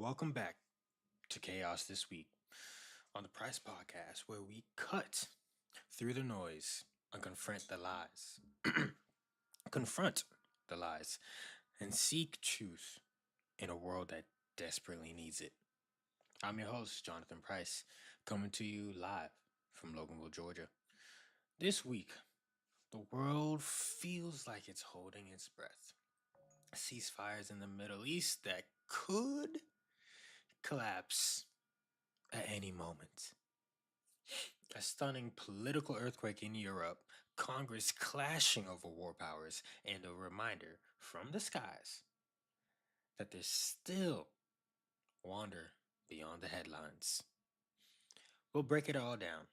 Welcome back to Chaos This Week on the Pryce Podcast, where we cut through the noise and confront the lies. confront the lies and seek truth in a world that desperately needs it. I'm your host, Jonathon Pryce, coming to you live from Loganville, Georgia. This week, the world feels like it's holding its breath. Ceasefires in the Middle East that could collapse at any moment. A stunning political earthquake in Europe, Congress clashing over war powers, and a reminder from the skies that there's still wonder beyond the headlines. We'll break it all down.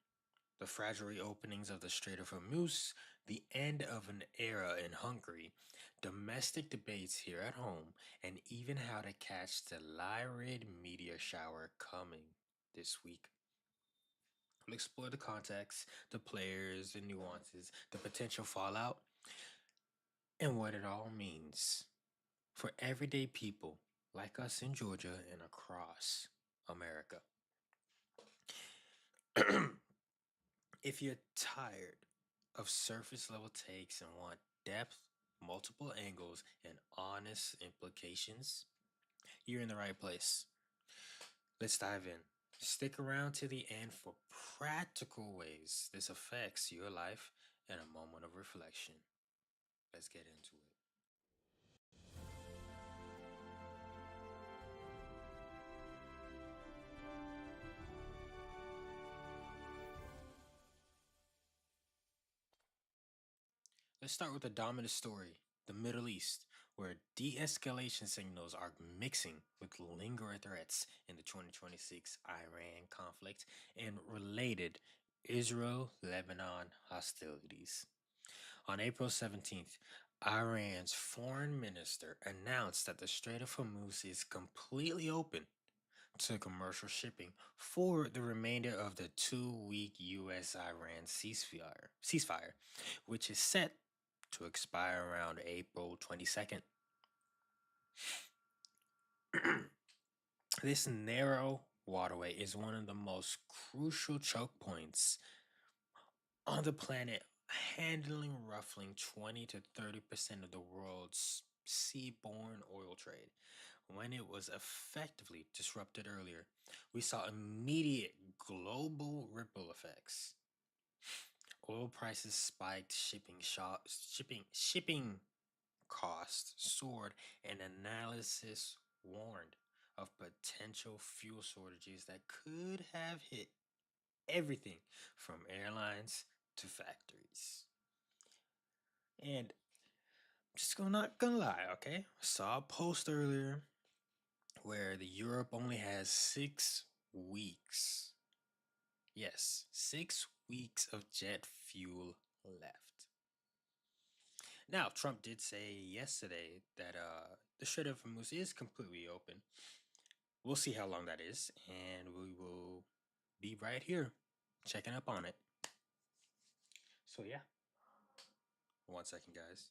The fragile reopenings of the Strait of Hormuz, the end of an era in Hungary, domestic debates here at home, and even how to catch the lurid media shower coming this week. We'll explore the context, the players, the nuances, the potential fallout, and what it all means for everyday people like us in Georgia and across America. If you're tired of surface level takes and want depth, multiple angles, and honest implications, you're in the right place. Let's dive in. Stick around to the end for practical ways this affects your life and a moment of reflection. Let's get into it. Let's start with the dominant story, the Middle East, where de-escalation signals are mixing with lingering threats in the 2026 Iran conflict and related Israel-Lebanon hostilities. On April 17th, Iran's foreign minister announced that the Strait of Hormuz is completely open to commercial shipping for the remainder of the 2-week U.S Iran ceasefire, which is set to expire around April 22nd. This narrow waterway is one of the most crucial choke points on the planet, handling roughly 20 to 30% of the world's seaborne oil trade. When it was effectively disrupted earlier, we saw immediate global ripple effects. Oil prices spiked, shipping costs soared, and analysis warned of potential fuel shortages that could have hit everything from airlines to factories. And I'm just not gonna lie, okay? I saw a post earlier where the Europe only has 6 weeks. Yes, 6 weeks of jet fuel left. Now, Trump did say yesterday that the Strait of Hormuz is completely open. We'll see how long that is, and we will be right here checking up on it. So yeah, 1 second, guys.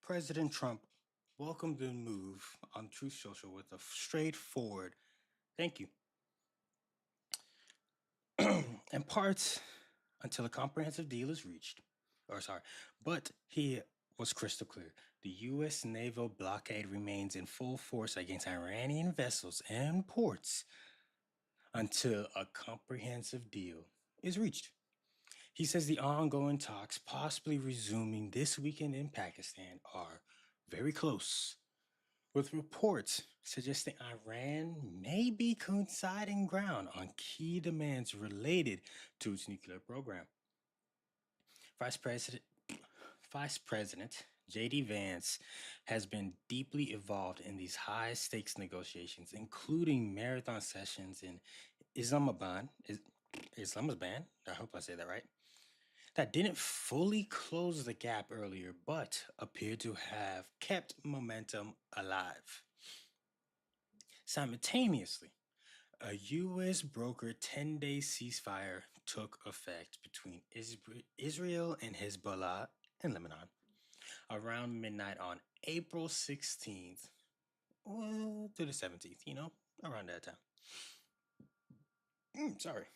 President Trump welcomed the move on Truth Social with a straightforward thank you. And parts until a comprehensive deal is reached. But he was crystal clear. The U.S. naval blockade remains in full force against Iranian vessels and ports until a comprehensive deal is reached. He says the ongoing talks, possibly resuming this weekend in Pakistan, are very close, with reports suggesting Iran may be conceding ground on key demands related to its nuclear program. Vice President Vice President J.D. Vance has been deeply involved in these high stakes negotiations, including marathon sessions in Islamabad. Islamabad, I hope I say that right. That didn't fully close the gap earlier, but appeared to have kept momentum alive. Simultaneously, a U.S. brokered 10-day ceasefire took effect between Israel and Hezbollah in Lebanon around midnight on April 16th, well, to the 17th, around that time. Sorry.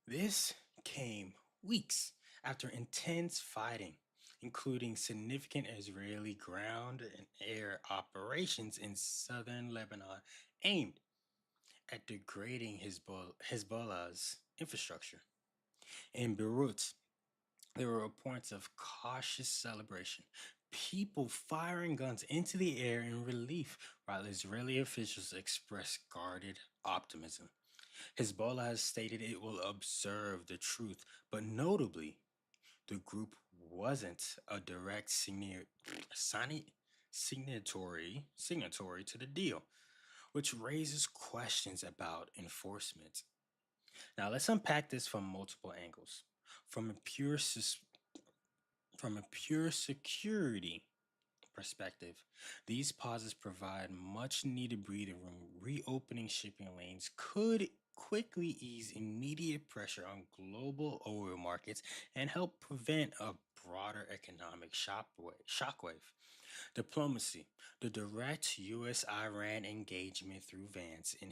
This came weeks after intense fighting, including significant Israeli ground and air operations in southern Lebanon aimed at degrading Hezbollah's infrastructure. In Beirut, there were reports of cautious celebration, people firing guns into the air in relief, while Israeli officials expressed guarded optimism. Hezbollah has stated it will observe the truth, but notably, the group wasn't a direct signatory to the deal, which raises questions about enforcement. Now, let's unpack this from multiple angles. From a pure security perspective, these pauses provide much needed breathing room. Reopening shipping lanes could quickly ease immediate pressure on global oil markets and help prevent a broader economic shockwave. Diplomacy. The direct U.S. Iran engagement through Vance in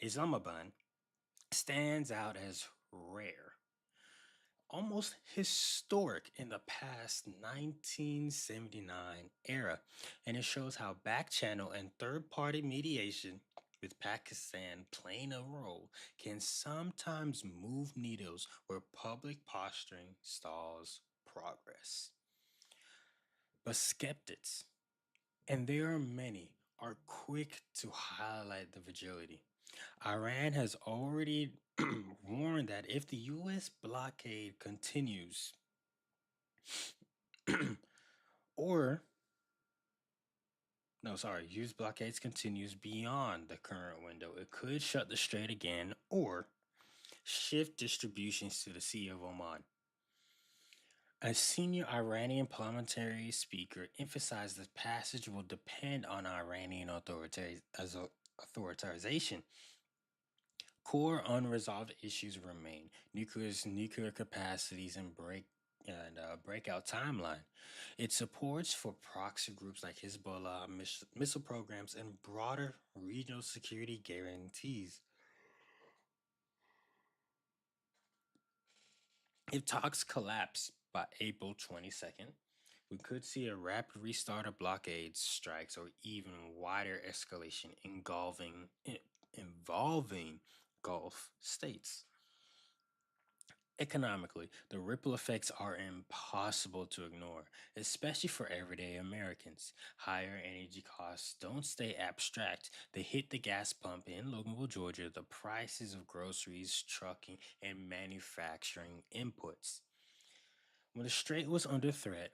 Islamabad stands out as rare, almost historic in the past 1979 era, and it shows how back-channel and third-party mediation, with Pakistan playing a role, can sometimes move needles where public posturing stalls progress. But skeptics, and there are many, are quick to highlight the fragility. Iran has already warned that if the U.S. blockade continues, or no, sorry, U.S. blockades continues beyond the current window, it could shut the strait again or shift distributions to the Sea of Oman. A senior Iranian parliamentary speaker emphasized the passage will depend on Iranian authorization. Core unresolved issues remain: nuclear capacities and breakout timeline. Its supports for proxy groups like Hezbollah, missile programs, and broader regional security guarantees. If talks collapse by April 22nd, we could see a rapid restart of blockades, strikes, or even wider escalation involving Gulf states. Economically, the ripple effects are impossible to ignore, especially for everyday Americans. Higher energy costs don't stay abstract. They hit the gas pump in Loganville, Georgia, the prices of groceries, trucking, and manufacturing inputs. When the strait was under threat,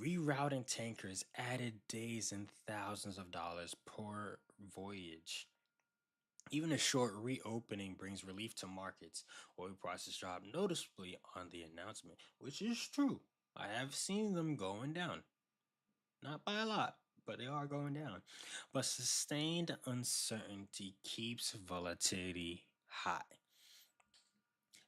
rerouting tankers added days and thousands of dollars per voyage. Even a short reopening brings relief to markets. Oil prices dropped noticeably on the announcement, which is true. I have seen them going down. Not by a lot, but they are going down. But sustained uncertainty keeps volatility high.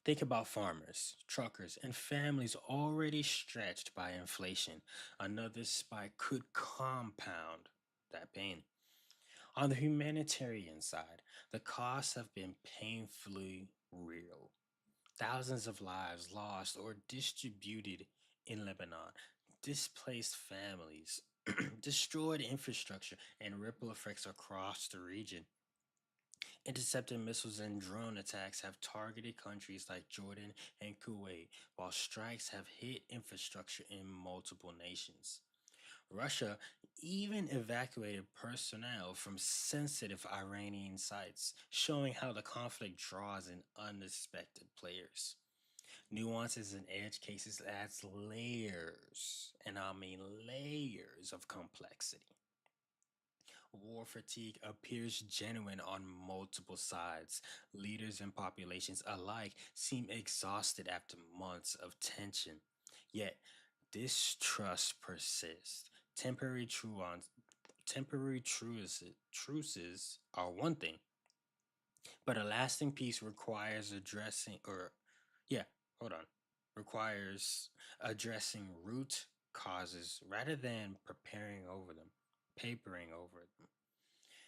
Think about farmers, truckers, and families already stretched by inflation. Another spike could compound that pain. On the humanitarian side, the costs have been painfully real. Thousands of lives lost or distributed in Lebanon, displaced families, destroyed infrastructure, and ripple effects across the region. Intercepted missiles and drone attacks have targeted countries like Jordan and Kuwait, while strikes have hit infrastructure in multiple nations. Russia even evacuated personnel from sensitive Iranian sites, showing how the conflict draws in unexpected players. Nuances and edge cases adds layers, and I mean layers of complexity. War fatigue appears genuine on multiple sides. Leaders and populations alike seem exhausted after months of tension. Yet, distrust persists. Temporary truces are one thing, but a lasting peace requires addressing, or, yeah, hold on, requires addressing root causes rather than papering over them.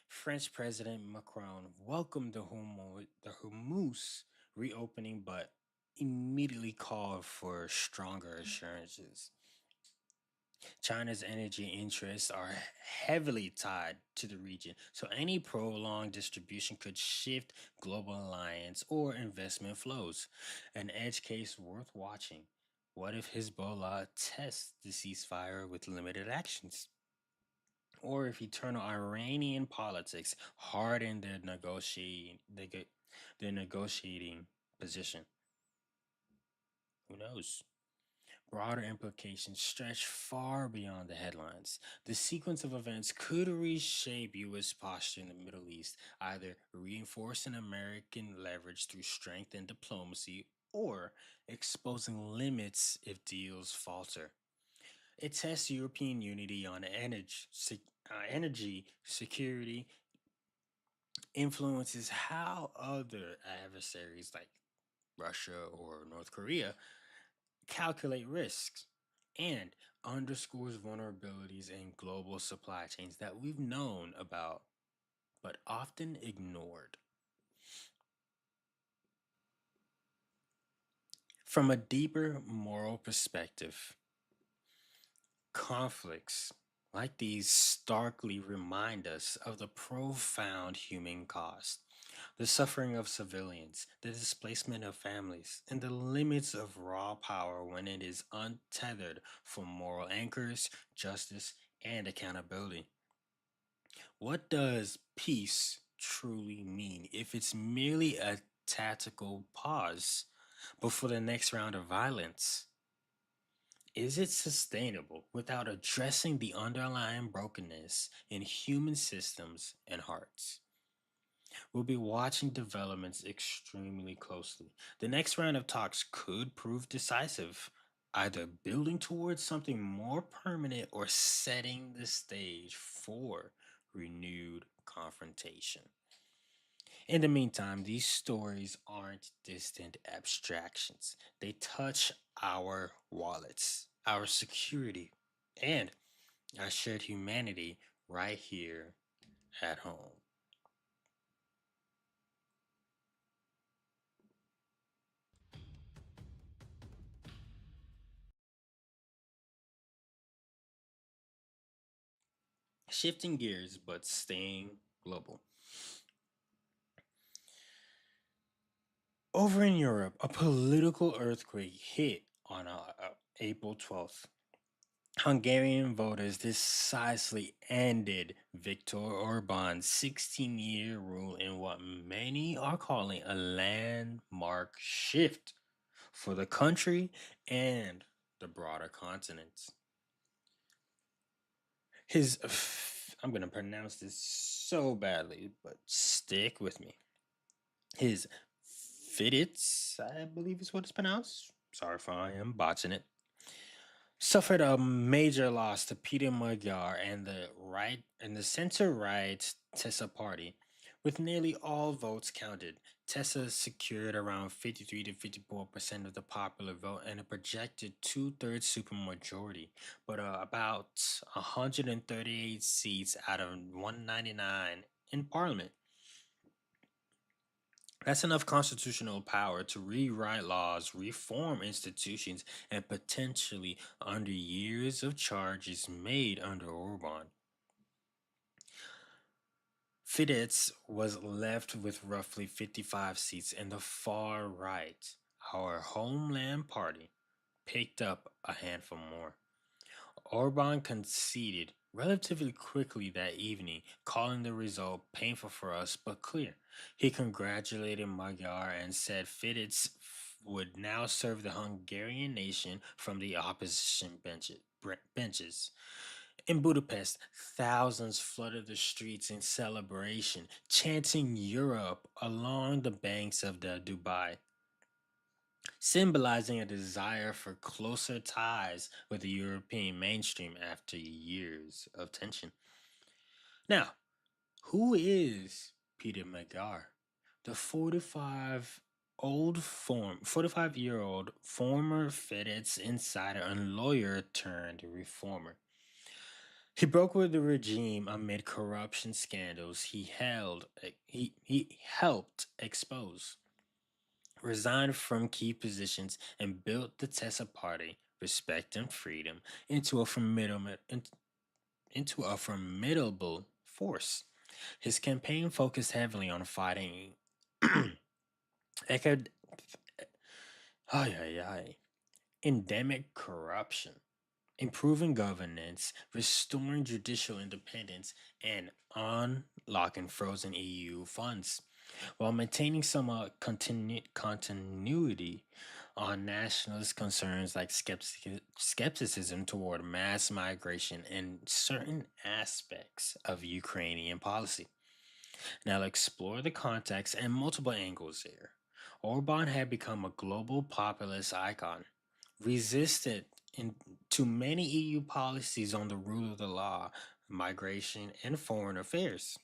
French President Macron welcomed the Hormuz reopening, but immediately called for stronger assurances. China's energy interests are heavily tied to the region, so any prolonged distribution could shift global alliance or investment flows. An edge case worth watching. What if Hezbollah tests the ceasefire with limited actions? Or if eternal Iranian politics harden their negotiating position? Who knows? Broader implications stretch far beyond the headlines. The sequence of events could reshape U.S. posture in the Middle East, either reinforcing American leverage through strength and diplomacy or exposing limits if deals falter. It tests European unity on energy security, influences how other adversaries like Russia or North Korea calculate risks, and underscores vulnerabilities in global supply chains that we've known about but often ignored. From a deeper moral perspective, conflicts like these starkly remind us of the profound human cost, the suffering of civilians, the displacement of families, and the limits of raw power when it is untethered from moral anchors, justice, and accountability. What does peace truly mean if it's merely a tactical pause before the next round of violence? Is it sustainable without addressing the underlying brokenness in human systems and hearts? We'll be watching developments extremely closely. The next round of talks could prove decisive, either building towards something more permanent or setting the stage for renewed confrontation. In the meantime, these stories aren't distant abstractions. They touch our wallets, our security, and our shared humanity right here at home. Shifting gears, but staying global. Over in Europe, a political earthquake hit on April 12th. Hungarian voters decisively ended Viktor Orbán's 16-year rule in what many are calling a landmark shift for the country and the broader continent. His, I'm going to pronounce this so badly, but stick with me. His Fidesz, I believe is what it's pronounced. Sorry if I am botching it. Suffered a major loss to Peter Magyar and the center right Tisza Party, With nearly all votes counted, Tessa secured around 53 to 54% of the popular vote and a projected two-thirds supermajority, but about 138 seats out of 199 in parliament. That's enough constitutional power to rewrite laws, reform institutions, and potentially under years of charges made under Orban. Fidesz was left with roughly 55 seats, and the far right, our homeland party, picked up a handful more. Orban conceded relatively quickly that evening, calling the result painful for us but clear. He congratulated Magyar and said Fidesz would now serve the Hungarian nation from the opposition benches. In Budapest, thousands flooded the streets in celebration, chanting Europe along the banks of the Dubai, symbolizing a desire for closer ties with the European mainstream after years of tension. Now, who is Peter Magyar? The 45-year-old former Fidesz insider and lawyer turned reformer. He broke with the regime amid corruption scandals he helped expose, resigned from key positions, and built the Tisza Party, Respect and Freedom, into a formidable force. His campaign focused heavily on fighting ecod- ay, ay, ay, endemic corruption, improving governance, restoring judicial independence, and unlocking frozen EU funds, while maintaining some continuity on nationalist concerns like skepticism toward mass migration and certain aspects of Ukrainian policy. Now, let's explore the context and multiple angles here. Orban had become a global populist icon, resistant to many EU policies on the rule of the law, migration, and foreign affairs,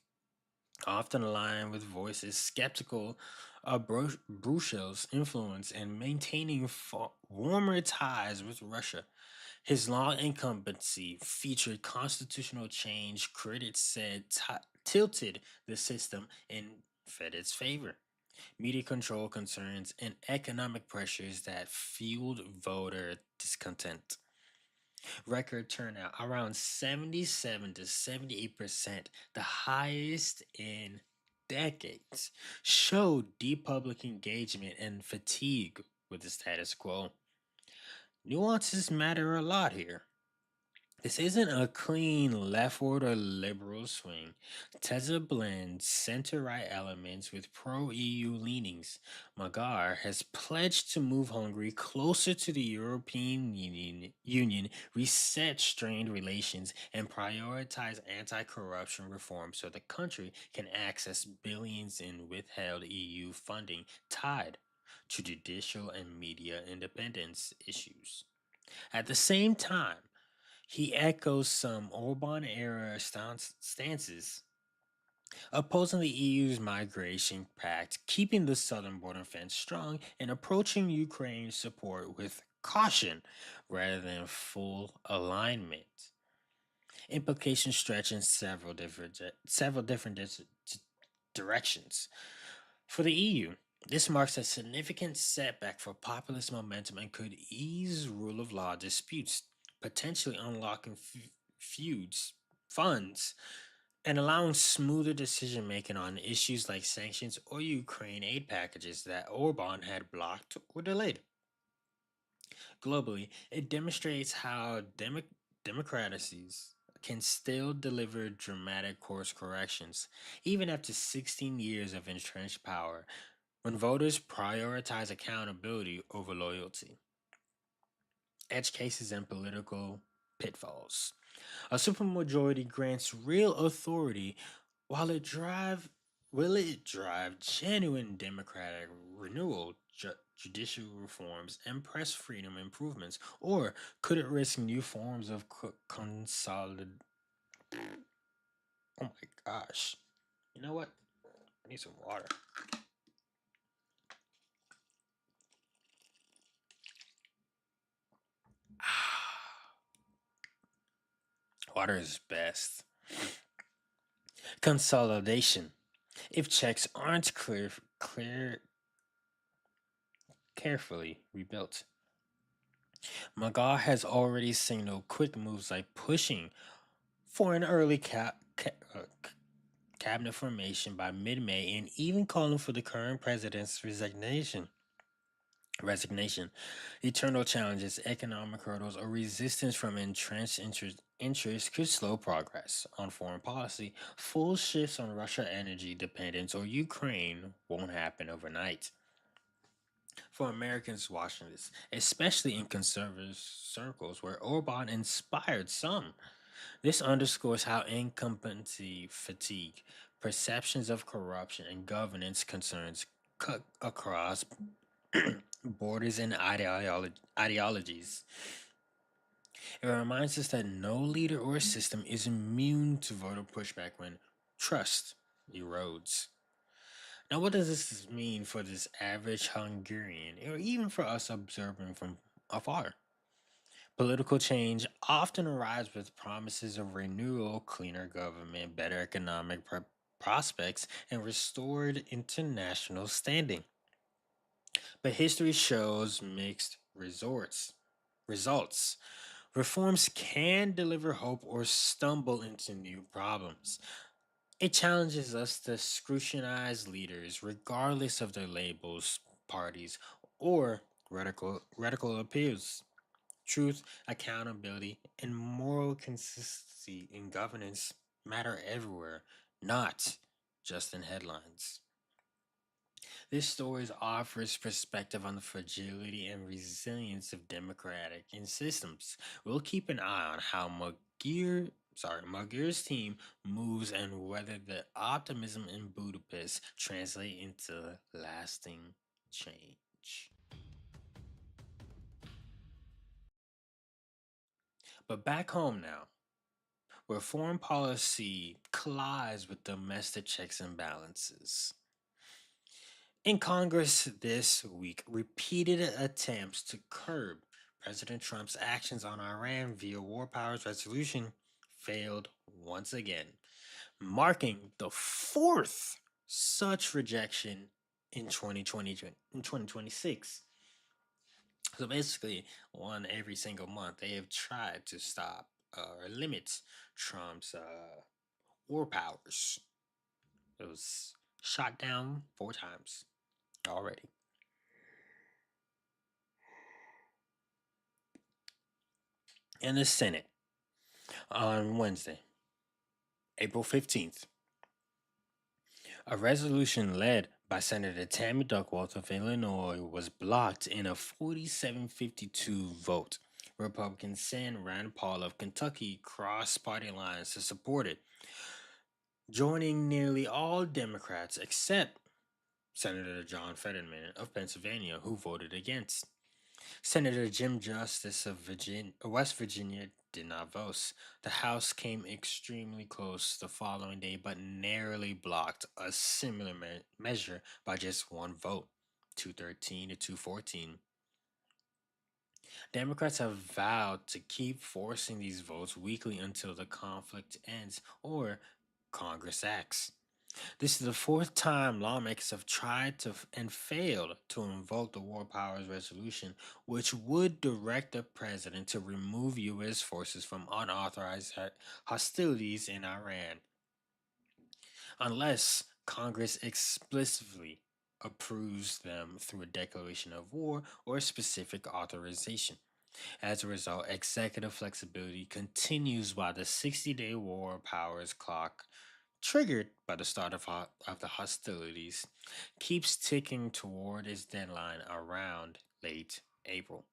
often aligned with voices skeptical of Brussels' influence and maintaining warmer ties with Russia. His long incumbency featured constitutional change critics said tilted the system in Fed's favor, media control concerns, and economic pressures that fueled voter discontent. Record turnout around 77 to 78%, the highest in decades, showed deep public engagement and fatigue with the status quo. Nuances matter a lot here. This isn't a clean leftward or liberal swing. Teza blends center right elements with pro EU leanings. Magyar has pledged to move Hungary closer to the European Union, reset strained relations, and prioritize anti corruption reform so the country can access billions in withheld EU funding tied to judicial and media independence issues. At the same time, he echoes some Orban era stances, opposing the EU's migration pact, keeping the southern border fence strong, and approaching Ukraine's support with caution rather than full alignment. Implications stretch in directions. For the EU, this marks a significant setback for populist momentum and could ease rule of law disputes, potentially unlocking funds, and allowing smoother decision making on issues like sanctions or Ukraine aid packages that Orban had blocked or delayed. Globally, it demonstrates how democracies can still deliver dramatic course corrections, even after 16 years of entrenched power, when voters prioritize accountability over loyalty. Edge cases and political pitfalls. A supermajority grants real authority while it drive will it drive genuine democratic renewal, judicial reforms, and press freedom improvements, or could it risk new forms of consolidation? Oh my gosh! You know what? Need some water. Water is best. Consolidation. If checks aren't carefully rebuilt. Magar has already signaled quick moves like pushing for an early cabinet formation by mid-May and even calling for the current president's resignation. Eternal challenges, economic hurdles, or resistance from entrenched interests could slow progress on foreign policy. Full shifts on Russia energy dependence or Ukraine won't happen overnight. For Americans watching this, especially in conservative circles where Orbán inspired some, this underscores how incumbency fatigue, perceptions of corruption, and governance concerns cut across borders and ideologies. It reminds us that no leader or system is immune to voter pushback when trust erodes. Now, what does this mean for this average Hungarian, or even for us observing from afar? Political change often arrives with promises of renewal, cleaner government, better economic prospects, and restored international standing. But history shows mixed results. Reforms can deliver hope or stumble into new problems. It challenges us to scrutinize leaders regardless of their labels, parties, or radical appeals. Truth, accountability, and moral consistency in governance matter everywhere, not just in headlines. This story offers perspective on the fragility and resilience of democratic systems. We'll keep an eye on how Magir's team moves and whether the optimism in Budapest translate into lasting change. But back home now, where foreign policy collides with domestic checks and balances. In Congress this week, repeated attempts to curb President Trump's actions on Iran via war powers resolution failed once again, marking the fourth such rejection in 2026. So basically, one every single month, they have tried to stop or limit Trump's war powers. It was shot down 4 times already. In the Senate on Wednesday, April 15th, a resolution led by Senator Tammy Duckworth of Illinois was blocked in a 47-52 vote. Republican Sen. Rand Paul of Kentucky crossed party lines to support it, joining nearly all Democrats except Senator John Fetterman of Pennsylvania, who voted against. Senator Jim Justice of West Virginia did not vote. The House came extremely close the following day, but narrowly blocked a similar measure by just one vote, 213 to 214. Democrats have vowed to keep forcing these votes weekly until the conflict ends or Congress acts. This is the fourth time lawmakers have tried to and failed to invoke the War Powers Resolution, which would direct the president to remove U.S. forces from unauthorized hostilities in Iran, unless Congress explicitly approves them through a declaration of war or specific authorization. As a result, executive flexibility continues while the 60-day war powers clock, triggered by the start of the hostilities, keeps ticking toward its deadline around late April.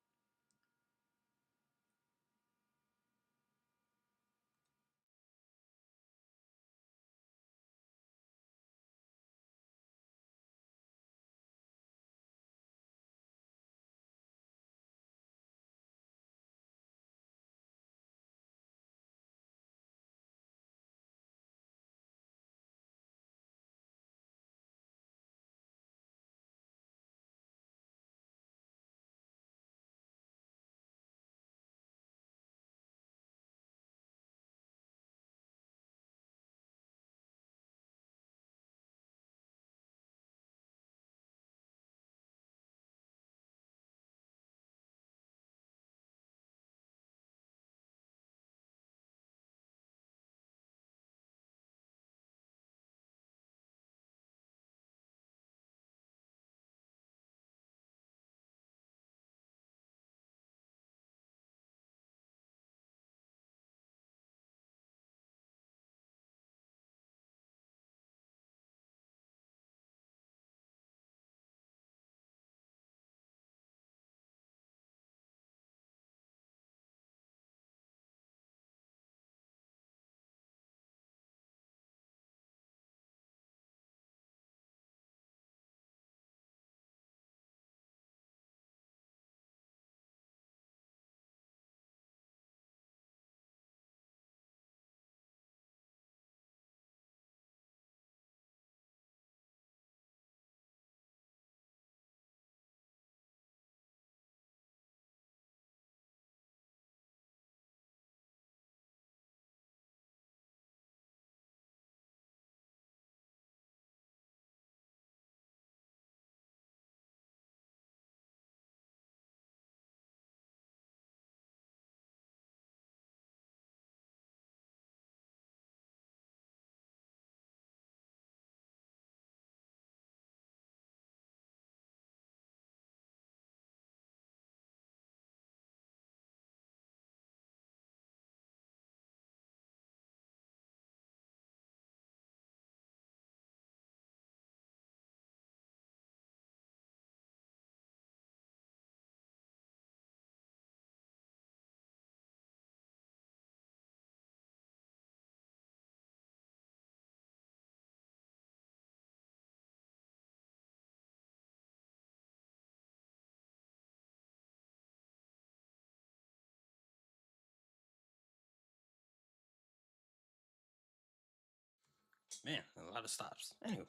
Man, a lot of stops. Anyway,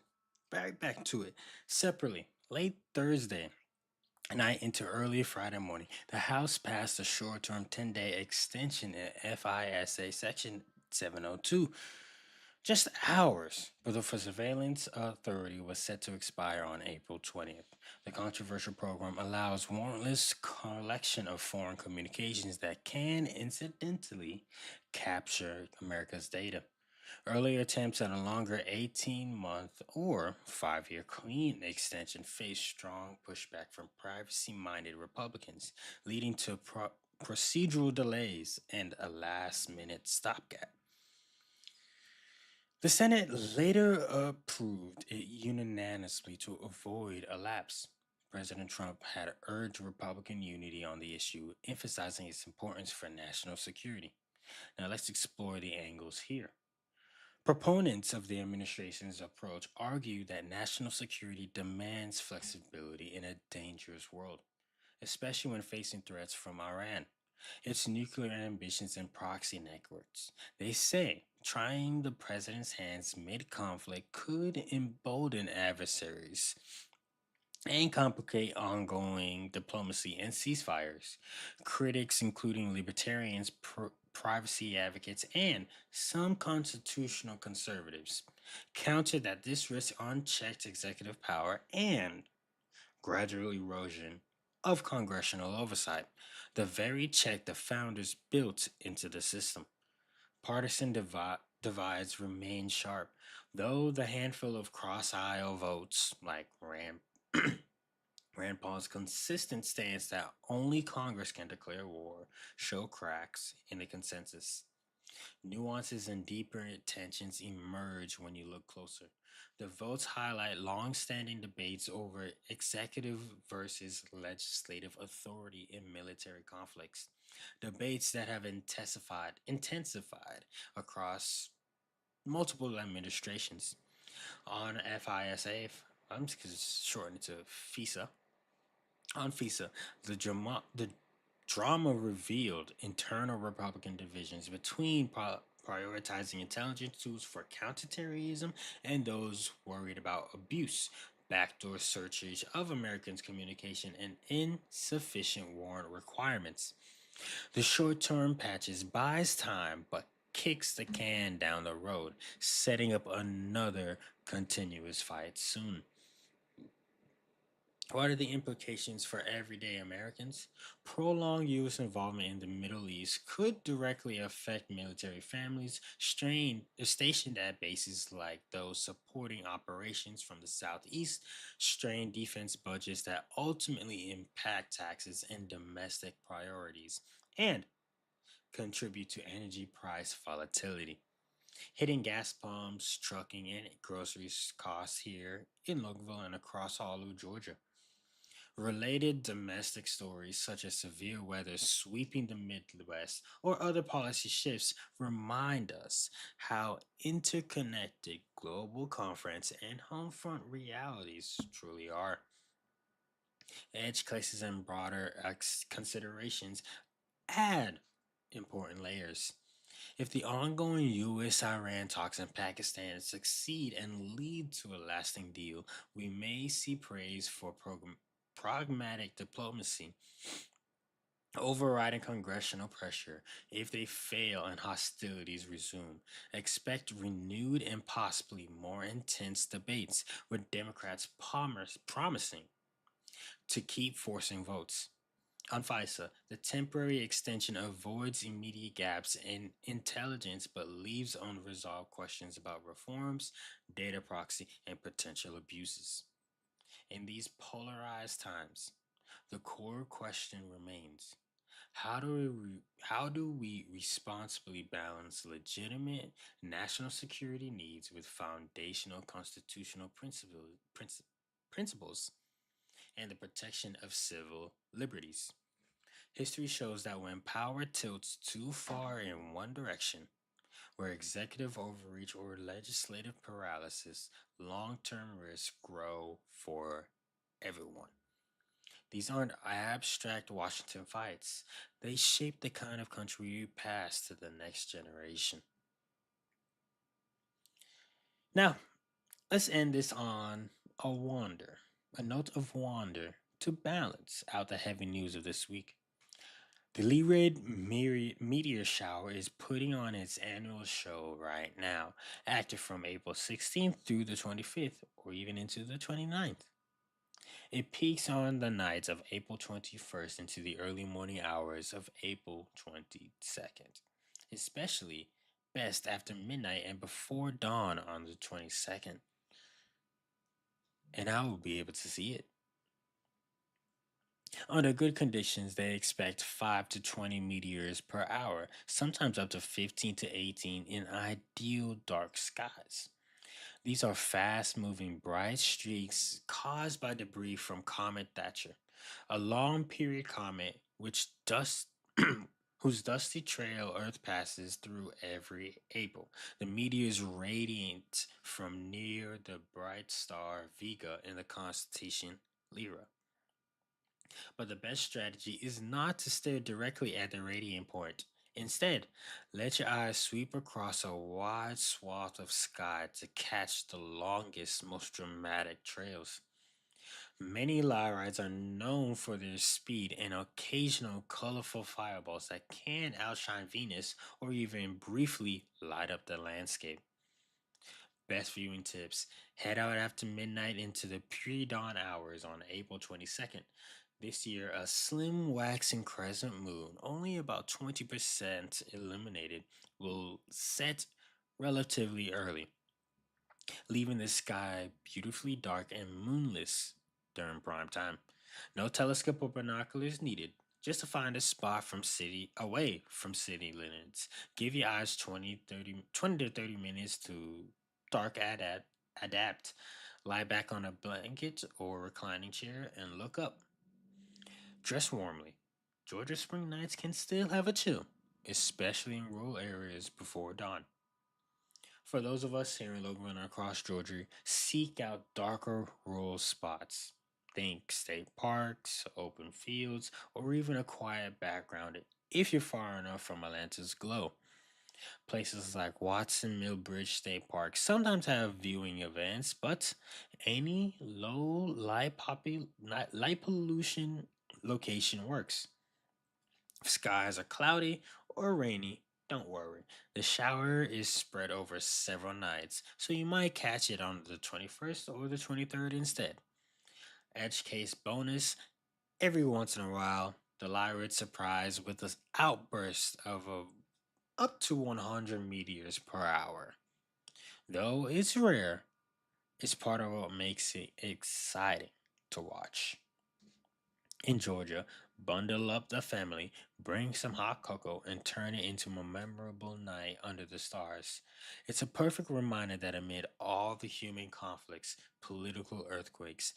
back to it. Separately, late Thursday night into early Friday morning, the House passed a short-term 10-day extension in FISA Section 702. Just hours before the surveillance authority was set to expire on April 20th. The controversial program allows warrantless collection of foreign communications that can incidentally capture America's data. Earlier attempts at a longer 18-month or 5-year clean extension faced strong pushback from privacy minded Republicans, leading to procedural delays and a last minute stopgap. The Senate later approved it unanimously to avoid a lapse. President Trump had urged Republican unity on the issue, emphasizing its importance for national security. Now, let's explore the angles here. Proponents of the administration's approach argue that national security demands flexibility in a dangerous world, especially when facing threats from Iran, its nuclear ambitions, and proxy networks. They say trying the president's hands mid conflict could embolden adversaries and complicate ongoing diplomacy and ceasefires. Critics, including libertarians, privacy advocates, and some constitutional conservatives, counted that this risks unchecked executive power and gradual erosion of congressional oversight, the very check the founders built into the system. Partisan divides remain sharp, though the handful of cross aisle votes, like Rand Paul's consistent stance that only Congress can declare war, show cracks in the consensus. Nuances and deeper tensions emerge when you look closer. The votes highlight long standing debates over executive versus legislative authority in military conflicts, debates that have intensified across multiple administrations. On FISA, I'm just shortened to FISA. On FISA, the drama revealed internal Republican divisions between prioritizing intelligence tools for counterterrorism and those worried about abuse, backdoor searches of Americans' communication, and insufficient warrant requirements. The short term patches buys time but kicks the can down the road, setting up another continuous fight soon. What are the implications for everyday Americans? Prolonged U.S. involvement in the Middle East could directly affect military families stationed at bases like those supporting operations from the Southeast, strain defense budgets that ultimately impact taxes and domestic priorities, and contribute to energy price volatility, hitting gas pumps, trucking, and groceries costs here in Loganville and across all of Georgia. Related domestic stories, such as severe weather sweeping the Midwest or other policy shifts, remind us how interconnected global conference and home front realities truly are. Edge cases and broader considerations add important layers. If the ongoing U.S. Iran talks in Pakistan succeed and lead to a lasting deal, we may see praise for pragmatic diplomacy overriding congressional pressure. If they fail and hostilities resume, expect renewed and possibly more intense debates, with Democrats promising to keep forcing votes. On FISA, the temporary extension avoids immediate gaps in intelligence but leaves unresolved questions about reforms, data proxy, and potential abuses. In these polarized times, the core question remains: how do we responsibly balance legitimate national security needs with foundational constitutional principles and the protection of civil liberties? History shows that when power tilts too far in one direction, where executive overreach or legislative paralysis, long term risks grow for everyone. These aren't abstract Washington fights, they shape the kind of country we pass to the next generation. Now, let's end this on a note of wonder to balance out the heavy news of this week. The Lyrid meteor shower is putting on its annual show right now, active from April 16th through the 25th, or even into the 29th. It peaks on the nights of April 21st into the early morning hours of April 22nd, especially best after midnight and before dawn on the 22nd, and I will be able to see it. Under good conditions, they expect 5 to 20 meteors per hour, sometimes up to 15 to 18 in ideal dark skies. These are fast moving bright streaks caused by debris from Comet Thatcher, a long period comet whose dusty trail Earth passes through every April. The meteors radiate from near the bright star Vega in the constellation Lyra. But the best strategy is not to stare directly at the radiant point. Instead, let your eyes sweep across a wide swath of sky to catch the longest, most dramatic trails. Many lyrides are known for their speed and occasional colorful fireballs that can outshine Venus or even briefly light up the landscape. Best viewing tips: head out after midnight into the pre dawn hours on April 22nd. This year, a slim waxing crescent moon, only about 20% illuminated, will set relatively early, leaving the sky beautifully dark and moonless during prime time. No telescope or binoculars needed. Just to find a spot from city away from city limits. Give your eyes 20 to 30 minutes to adapt. Lie back on a blanket or reclining chair and look up. Dress warmly. Georgia spring nights can still have a chill, especially in rural areas before dawn. For those of us here in Logan and across Georgia, seek out darker rural spots. Think state parks, open fields, or even a quiet background if you're far enough from Atlanta's glow. Places like Watson Millbridge State Park sometimes have viewing events, but any low light pollution location works. If skies are cloudy or rainy, don't worry. The shower is spread over several nights, so you might catch it on the 21st or the 23rd instead. Edge case bonus: every once in a while, the Lyrid surprise with an outburst of up to 100 meteors per hour. Though it's rare, it's part of what makes it exciting to watch. In Georgia, bundle up the family, bring some hot cocoa, and turn it into a memorable night under the stars. It's a perfect reminder that amid all the human conflicts, political earthquakes,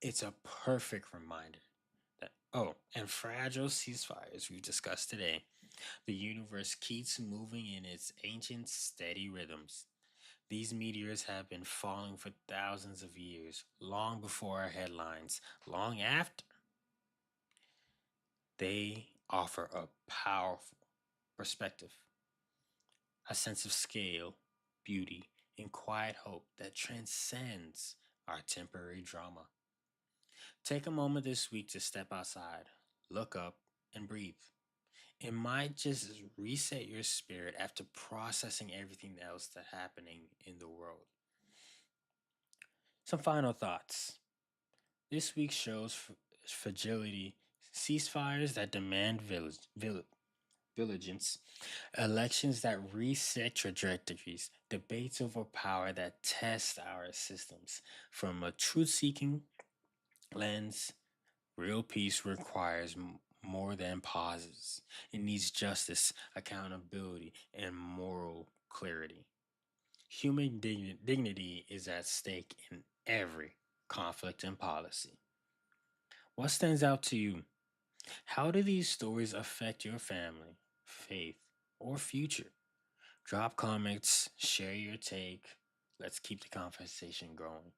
it's a perfect reminder that, oh, and fragile ceasefires we've discussed today, the universe keeps moving in its ancient, steady rhythms. These meteors have been falling for thousands of years, long before our headlines, long after. They offer a powerful perspective, a sense of scale, beauty, and quiet hope that transcends our temporary drama. Take a moment this week to step outside, look up, and breathe. It might just reset your spirit after processing everything else that's happening in the world. Some final thoughts. This week shows fragility, ceasefires that demand vigilance, elections that reset trajectories, debates over power that test our systems. From a truth seeking lens, real peace requires more than pauses. It needs justice, accountability, and moral clarity. Human dignity is at stake in every conflict and policy. What stands out to you? How do these stories affect your family, faith, or future? Drop comments, share your take. Let's keep the conversation going.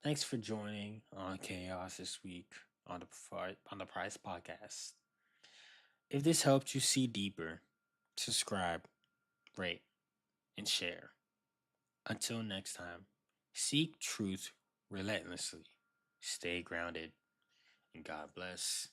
Thanks for joining on Chaos this week on the Pryce Podcast. If this helped you see deeper, subscribe, rate, and share. Until next time, seek truth relentlessly, stay grounded, and God bless.